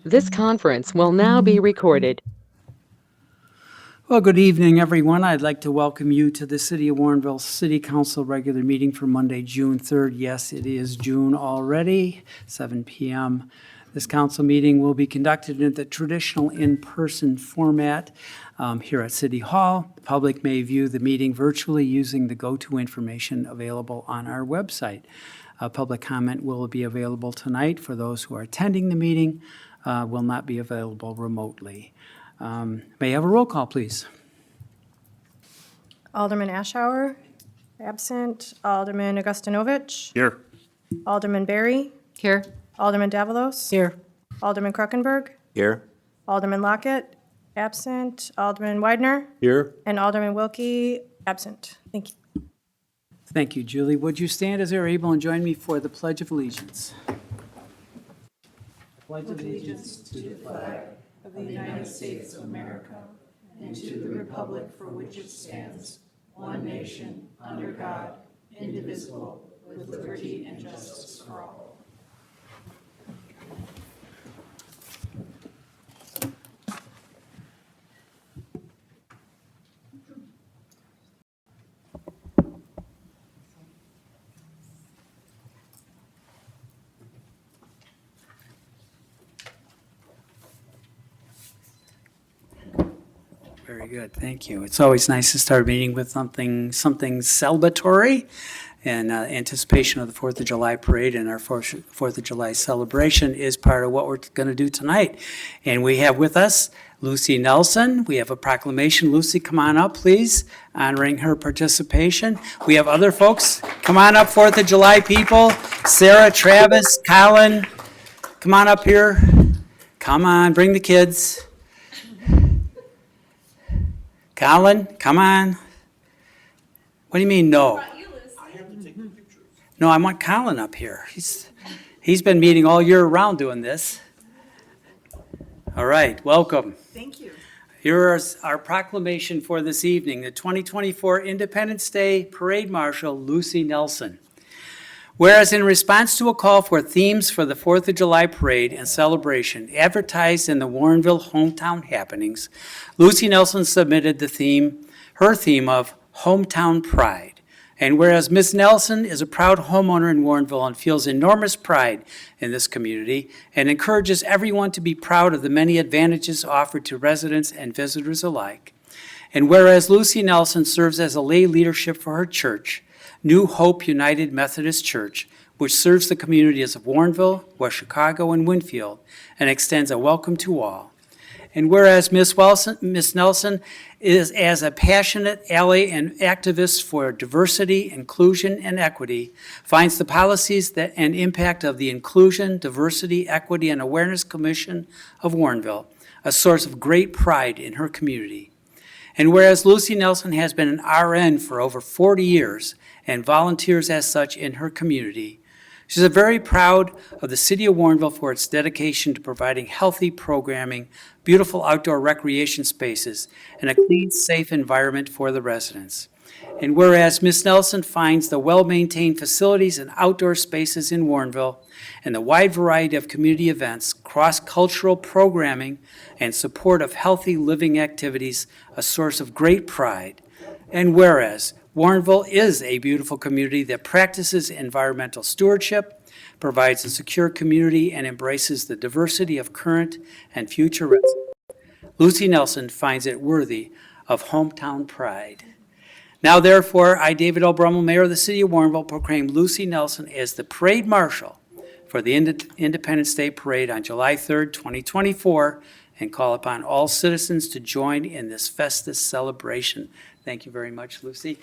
This conference will now be recorded. Well, good evening, everyone. I'd like to welcome you to the City of Warrenville City Council regular meeting for Monday, June 3rd. Yes, it is June already, 7 p.m. This council meeting will be conducted in the traditional in-person format here at City Hall. The public may view the meeting virtually using the go-to information available on our website. Public comment will be available tonight for those who are attending the meeting, will not be available remotely. May I have a roll call, please? Alderman Ashour, absent. Alderman Augustinovich. Here. Alderman Berry. Here. Alderman Davalos. Here. Alderman Kruckenberg. Here. Alderman Lockett, absent. Alderman Widener. Here. And Alderman Wilkie, absent. Thank you. Thank you, Julie. Would you stand as you're able and join me for the Pledge of Allegiance? Pledge of allegiance to the flag Of the United States of America and to the republic for which it stands, one nation, under God, indivisible, with liberty and justice for all. Very good, thank you. It's always nice to start a meeting with something celebratory in anticipation of the 4th of July parade, and our 4th of July celebration is part of what we're going to do tonight. And we have with us Lucy Nelson. We have a proclamation. Lucy, come on up, please, honoring her participation. We have other folks. Come on up, 4th of July people. Sarah, Travis, Colin, come on up here. Come on, bring the kids. Colin, come on. What do you mean, no? No, I want Colin up here. He's been meeting all year round doing this. All right, welcome. Thank you. Here is our proclamation for this evening, the 2024 Independence Day Parade Marshal, Lucy Nelson. Whereas in response to a call for themes for the 4th of July parade and celebration advertised in the Warrenville Hometown Happenings, Lucy Nelson submitted her theme of Hometown Pride. And whereas Ms. Nelson is a proud homeowner in Warrenville and feels enormous pride in this community and encourages everyone to be proud of the many advantages offered to residents and visitors alike. And whereas Lucy Nelson serves as a lay leadership for her church, New Hope United Methodist Church, which serves the communities of Warrenville, West Chicago, and Winfield, and extends a welcome to all. And whereas Ms. Nelson is as a passionate ally and activist for diversity, inclusion, and equity, finds the policies and impact of the Inclusion, Diversity, Equity, and Awareness Commission of Warrenville a source of great pride in her community. And whereas Lucy Nelson has been an RN for over 40 years and volunteers as such in her community, she's very proud of the City of Warrenville for its dedication to providing healthy programming, beautiful outdoor recreation spaces, and a clean, safe environment for the residents. And whereas Ms. Nelson finds the well-maintained facilities and outdoor spaces in Warrenville and the wide variety of community events, cross-cultural programming, and support of healthy living activities a source of great pride. And whereas Warrenville is a beautiful community that practices environmental stewardship, provides a secure community, and embraces the diversity of current and future residents, Lucy Nelson finds it worthy of hometown pride. Now therefore, I, David L. Brummel, Mayor of the City of Warrenville, proclaim Lucy Nelson as the Parade Marshal for the Independence Day Parade on July 3rd, 2024, and call upon all citizens to join in this festive celebration. Thank you very much, Lucy.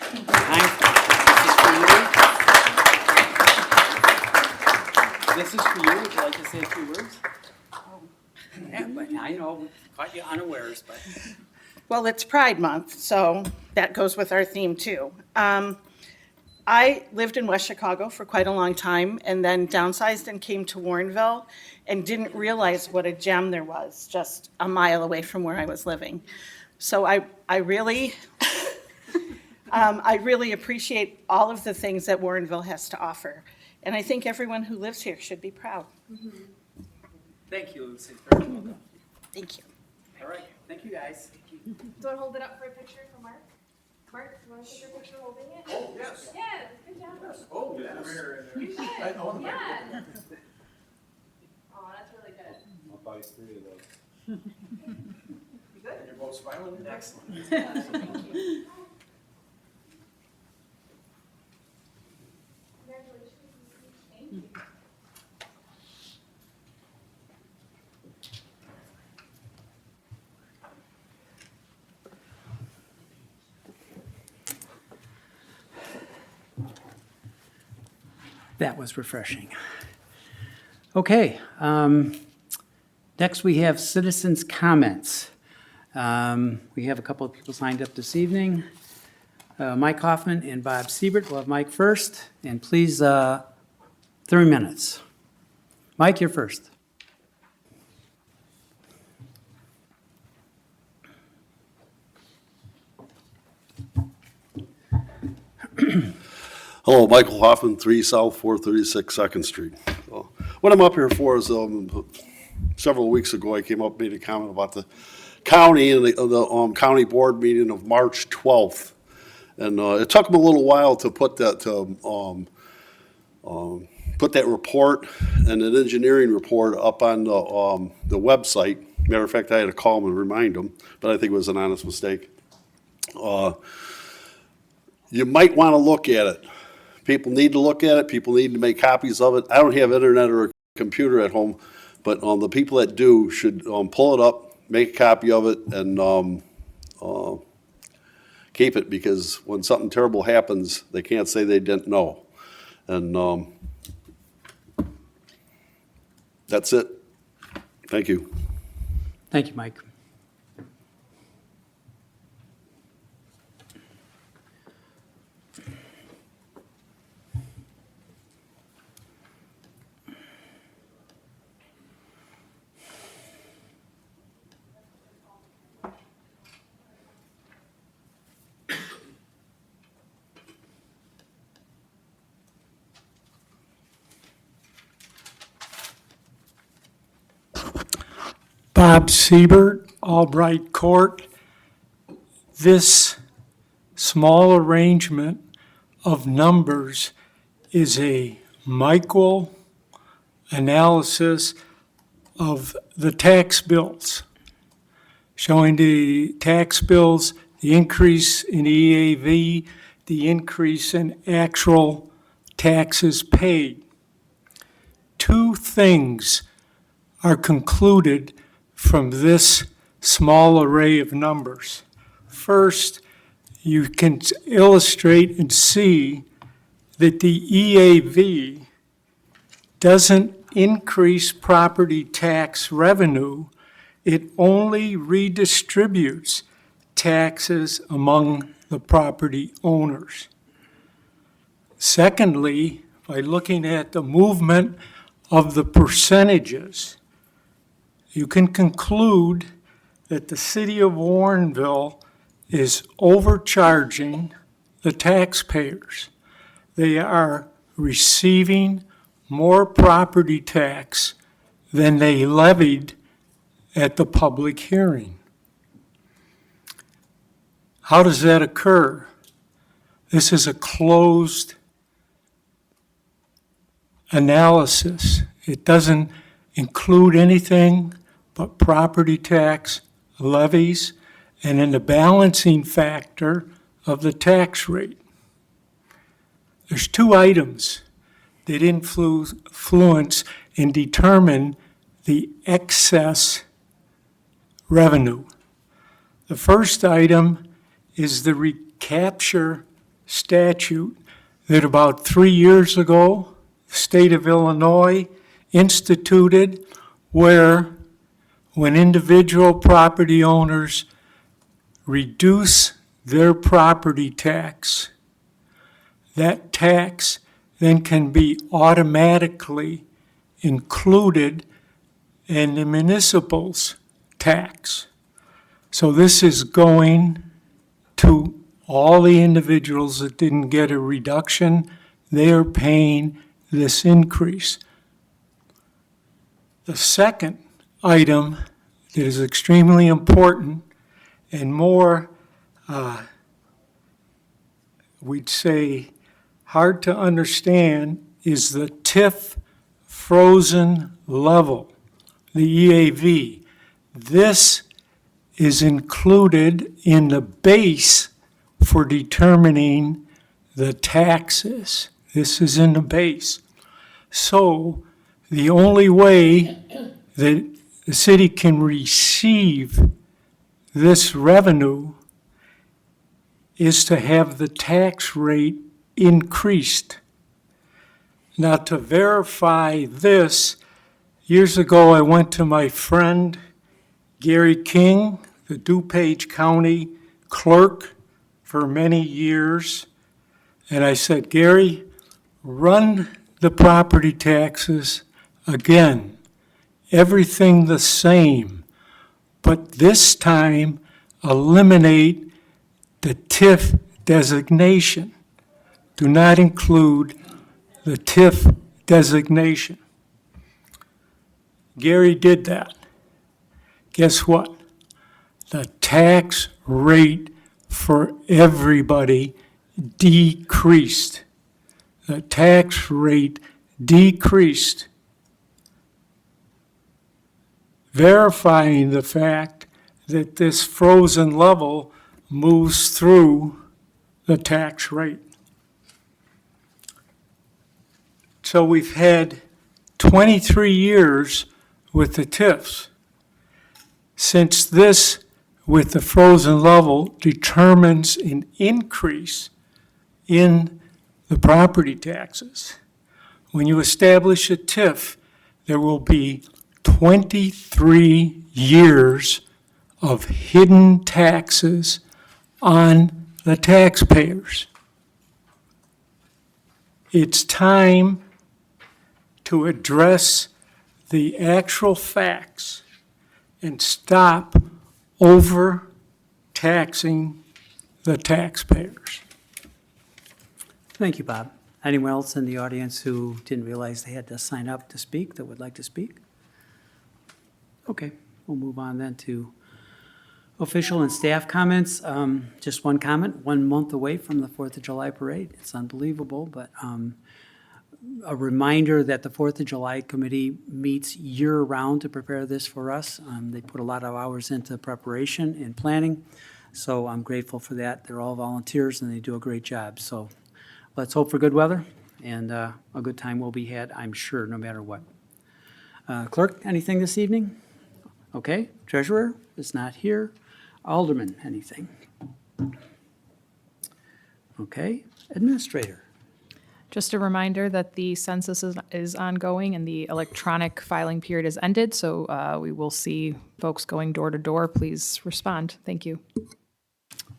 This is for you. Would you like to say a few words? Yeah, but I know, we caught you unawares, but. Well, it's Pride Month, so that goes with our theme too. I lived in West Chicago for quite a long time and then downsized and came to Warrenville and didn't realize what a gem there was just a mile away from where I was living. So I really appreciate all of the things that Warrenville has to offer. And I think everyone who lives here should be proud. Thank you, Lucy. Very well done. Thank you. All right, thank you, guys. Do you want to hold it up for a picture for Mark? Mark, do you want to take your picture holding it? Oh, yes. Yeah, good job. Oh, yes. You should. Yeah. Oh, that's really good. I'll buy 3 of those. You good? You're both smiling? Excellent. Congratulations. Thank you. That was refreshing. Okay, next we have citizens' comments. We have a couple of people signed up this evening. Mike Hoffman and Bob Siebert. We'll have Mike first, and please, 3 minutes. Mike, you're first. Hello, Michael Hoffman, 3 South 436 Second Street. What I'm up here for is, several weeks ago, I came up, made a comment about the county and the county board meeting of March 12th. And it took them a little while to put that, report and an engineering report up on the website. Matter of fact, I had to call them and remind them, but I think it was an honest mistake. You might want to look at it. People need to look at it. People need to make copies of it. I don't have internet or a computer at home, but the people that do should pull it up, make a copy of it, and keep it, because when something terrible happens, they can't say they didn't know. And that's it. Thank you. Thank you, Mike. Bob Siebert, Albright Court. This small arrangement of numbers is a micro analysis of the tax bills, showing the tax bills, the increase in EAV, the increase in actual taxes paid. 2 things are concluded from this small array of numbers. First, you can illustrate and see that the EAV doesn't increase property tax revenue, it only redistributes taxes among the property owners. Secondly, by looking at the movement of the percentages, you can conclude that the city of Warrenville is overcharging the taxpayers. They are receiving more property tax than they levied at the public hearing. How does that occur? This is a closed analysis. It doesn't include anything but property tax levies and then the balancing factor of the tax rate. There's 2 items that influence and determine the excess revenue. The first item is the recapture statute that about 3 years ago, the state of Illinois instituted, where when individual property owners reduce their property tax, that tax then can be automatically included in the municipal's tax. So this is going to all the individuals that didn't get a reduction. They are paying this increase. The second item that is extremely important and more, we'd say, hard to understand is the TIF frozen level, the EAV. This is included in the base for determining the taxes. This is in the base. So the only way that the city can receive this revenue is to have the tax rate increased. Now, to verify this, years ago I went to my friend Gary King, the DuPage County clerk for many years, and I said, Gary, run the property taxes again, everything the same, but this time eliminate the TIF designation. Do not include the TIF designation. Gary did that. Guess what? The tax rate for everybody decreased. The tax rate decreased, verifying the fact that this frozen level moves through the tax rate. So we've had 23 years with the TIFs. Since this, with the frozen level, determines an increase in the property taxes, when you establish a TIF, there will be 23 years of hidden taxes on the taxpayers. It's time to address the actual facts and stop overtaxing the taxpayers. Thank you, Bob. Anyone else in the audience who didn't realize they had to sign up to speak that would like to speak? Okay, we'll move on then to official and staff comments. Just one comment, 1 month away from the 4th of July parade. It's unbelievable, but a reminder that the 4th of July committee meets year-round to prepare this for us. They put a lot of hours into preparation and planning, so I'm grateful for that. They're all volunteers and they do a great job. So let's hope for good weather, and a good time will be had, I'm sure, no matter what. Clerk, anything this evening? Okay, treasurer is not here. Alderman, anything? Okay, administrator. Just a reminder that the census is ongoing and the electronic filing period has ended, so we will see folks going door to door. Please respond. Thank you.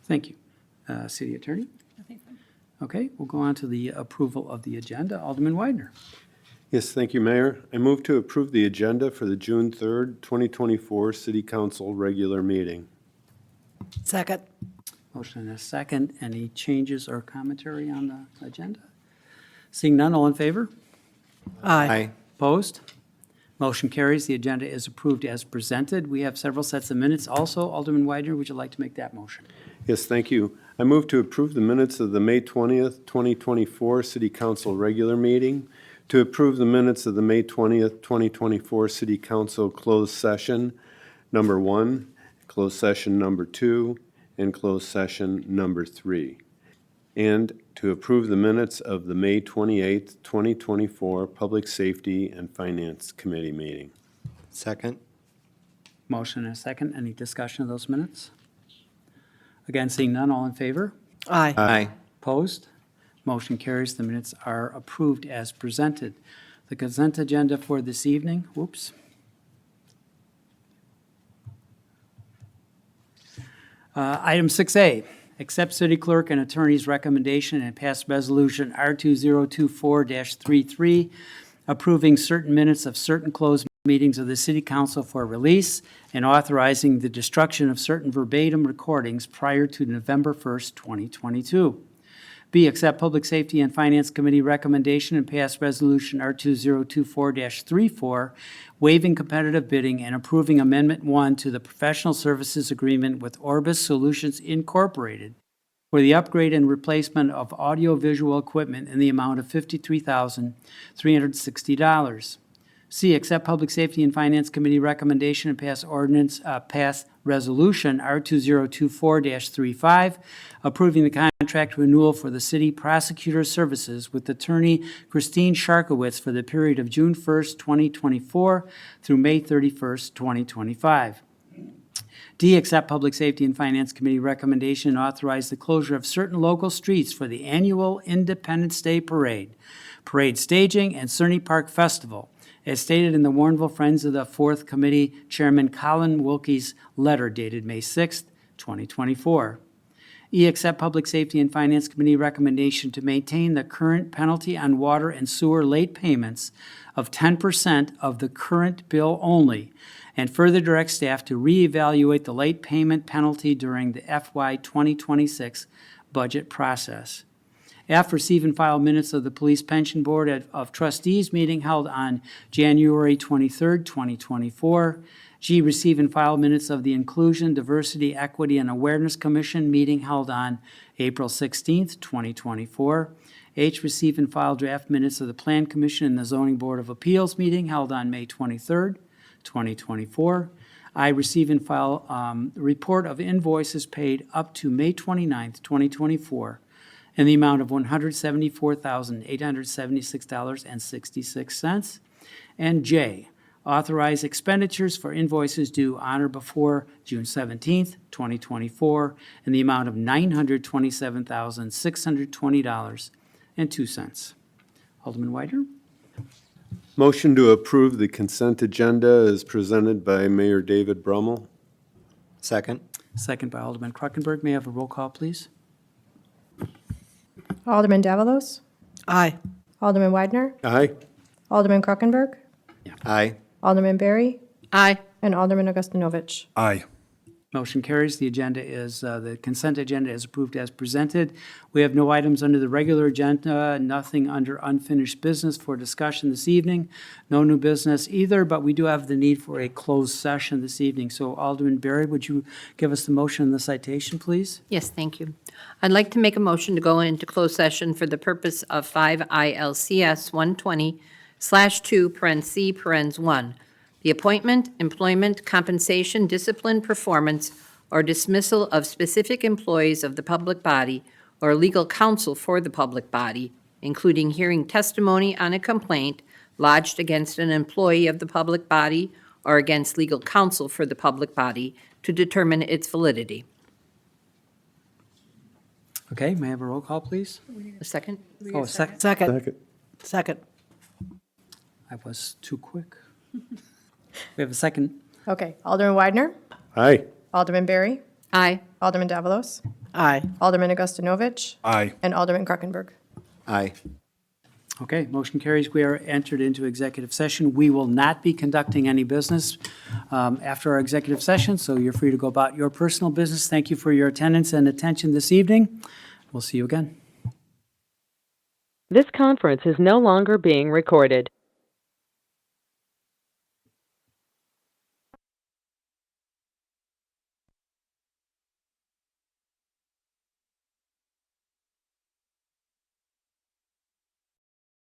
Thank you. City Attorney? Okay, we'll go on to the approval of the agenda. Alderman Widener. Yes, thank you, Mayor. I move to approve the agenda for the June 3rd, 2024 City Council regular meeting. Second. Motion and a second. Any changes or commentary on the agenda? Seeing none, all in favor? Aye. Opposed? Motion carries. The agenda is approved as presented. We have several sets of minutes also. Alderman Widener, would you like to make that motion? Yes, thank you. I move to approve the minutes of the May 20th, 2024 City Council regular meeting, to approve the minutes of the May 20th, 2024 City Council closed session number 1, closed session number 2, and closed session number 3, and to approve the minutes of the May 28th, 2024 Public Safety and Finance Committee meeting. Second. Motion and a second. Any discussion of those minutes? Again, seeing none, all in favor? Aye. Aye. Opposed? Motion carries. The minutes are approved as presented. The consent agenda for this evening, whoops. Item 6A, accept city clerk and attorney's recommendation and pass resolution R2024-33, approving certain minutes of certain closed meetings of the city council for release and authorizing the destruction of certain verbatim recordings prior to November 1st, 2022. B, accept Public Safety and Finance Committee recommendation and pass Resolution R2024-34, waiving competitive bidding and approving Amendment 1 to the Professional Services Agreement with Orbis Solutions Incorporated for the upgrade and replacement of audiovisual equipment in the amount of $53,360. C, accept Public Safety and Finance Committee recommendation and pass Resolution R2024-35, approving the contract renewal for the city prosecutor services with attorney Christine Sharkowitz for the period of June 1st, 2024 through May 31st, 2025. D, accept Public Safety and Finance Committee recommendation and authorize the closure of certain local streets for the annual Independence Day Parade, parade staging, and Cerny Park Festival, as stated in the Warrenville Friends of the Fourth Committee Chairman Colin Wilkie's letter dated May 6th, 2024. E, accept Public Safety and Finance Committee recommendation to maintain the current penalty on water and sewer late payments of 10% of the current bill only, and further direct staff to reevaluate the late payment penalty during the FY 2026 budget process. F, receive and file minutes of the Police Pension Board of Trustees meeting held on January 23rd, 2024. G, receive and file minutes of the Inclusion, Diversity, Equity, and Awareness Commission meeting held on April 16th, 2024. H, receive and file draft minutes of the Plan Commission and the Zoning Board of Appeals meeting held on May 23rd, 2024. I, receive and file report of invoices paid up to May 29th, 2024, in the amount of $174,876.66. And J, authorize expenditures for invoices due on or before June 17th, 2024, in the amount of $927,620.02. Alderman Widener? Motion to approve the consent agenda is presented by Mayor David Brummel. Second. Second by Alderman Kruckenberg. May I have a roll call, please? Alderman Davalos? Aye. Alderman Widener? Aye. Alderman Krokenberg? Aye. Alderman Berry? Aye. And Alderman Augustinovich? Aye. Motion carries. The agenda is, the consent agenda is approved as presented. We have no items under the regular agenda, nothing under unfinished business for discussion this evening, no new business either, but we do have the need for a closed session this evening. So Alderman Berry, would you give us the motion and the citation, please? Yes, thank you. I'd like to make a motion to go into closed session for the purpose of 5 ILCS 120/2 the appointment, employment, compensation, discipline, performance, or dismissal of specific employees of the public body or legal counsel for the public body, including hearing testimony on a complaint lodged against an employee of the public body or against legal counsel for the public body to determine its validity. Okay, may I have a roll call, please? A second? Oh, a second. Second. Second. I was too quick. We have a second. Okay, Alderman Widener? Aye. Alderman Berry? Aye. Alderman Davalos? Aye. Alderman Augustinovich? Aye. And Alderman Krokenberg? Aye. Okay, motion carries. We are entered into executive session. We will not be conducting any business after our executive session, so you're free to go about your personal business. Thank you for your attendance and attention this evening. We'll see you again. This conference is no longer being recorded.